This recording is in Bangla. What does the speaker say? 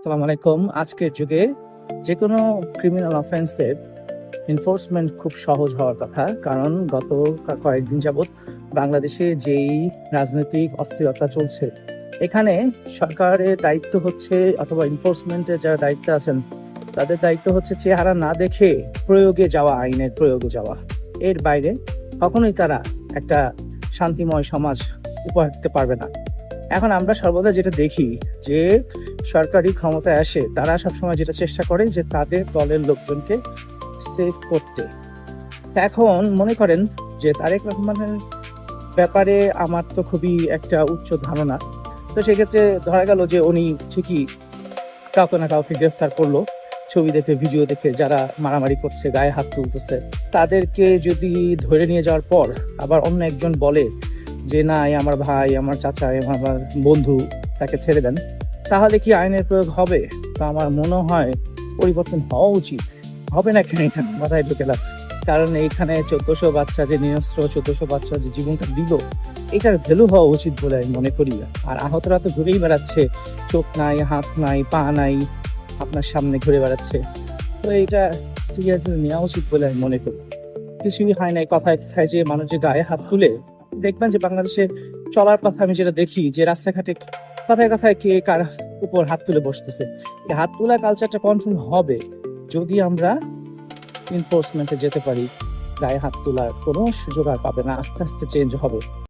আসসালামু আলাইকুম। আজকের যুগে যে কোনো ক্রিমিনাল অফেন্সের এনফোর্সমেন্ট খুব সহজ হওয়ার কথা, কারণ গত কয়েকদিন যাবৎ বাংলাদেশে যেই রাজনৈতিক অস্থিরতা চলছে, এখানে সরকারের দায়িত্ব হচ্ছে, অথবা এনফোর্সমেন্টের যারা দায়িত্বে আছেন তাদের দায়িত্ব হচ্ছে চেহারা না দেখে প্রয়োগে যাওয়া, আইনের প্রয়োগে যাওয়া। এর বাইরে কখনোই তারা একটা শান্তিময় সমাজ উপহার দিতে পারবে না। এখন আমরা সর্বদা যেটা দেখি যে সরকারি ক্ষমতায় আসে, তারা সবসময় যেটা চেষ্টা করে যে তাদের দলের লোকজনকে সেভ করতে। এখন মনে করেন যে তারেক রহমানের ব্যাপারে আমার তো খুবই একটা উচ্চ ধারণা, তো সেক্ষেত্রে ধরা গেল যে উনি ঠিকই কাউকে না কাউকে গ্রেফতার করলো, ছবি দেখে ভিডিও দেখে যারা মারামারি করছে, গায়ে হাত তুলতেছে, তাদেরকে যদি ধরে নিয়ে যাওয়ার পর আবার অন্য একজন বলে যে না এ আমার ভাই, আমার চাচা, আমার বন্ধু, তাকে ছেড়ে দেন, তাহলে কি আইনের প্রয়োগ হবে? তো আমার মনে হয় পরিবর্তন হওয়া উচিত। হবে না কেন এটা মাথায় ঢুকে না, কারণ এইখানে 1400 বাচ্চা যে নিরস্ত্র, 1400 বাচ্চা যে জীবনটা দিল, এটার ভ্যালু হওয়া উচিত বলে আমি মনে করি। আর আহতরা তো ঘুরেই বেড়াচ্ছে, চোখ নাই, হাত নাই, পা নাই, আপনার সামনে ঘুরে বেড়াচ্ছে। তো এটা সিরিয়াসলি নেওয়া উচিত বলে আমি মনে করি। কিছুই হয় নাই, কথায় কথায় যে মানুষ যে গায়ে হাত তুলে, দেখবেন যে বাংলাদেশে চলার কথা আমি যেটা দেখি যে রাস্তাঘাটে কথায় কথায় কে কার উপর হাত তুলে বসতেছে। এই হাত তোলা কালচারটা কন্ট্রোল হবে যদি আমরা এনফোর্সমেন্টে যেতে পারি। গায়ে হাত তোলার কোনো সুযোগ আর পাবে না, আস্তে আস্তে চেঞ্জ হবে।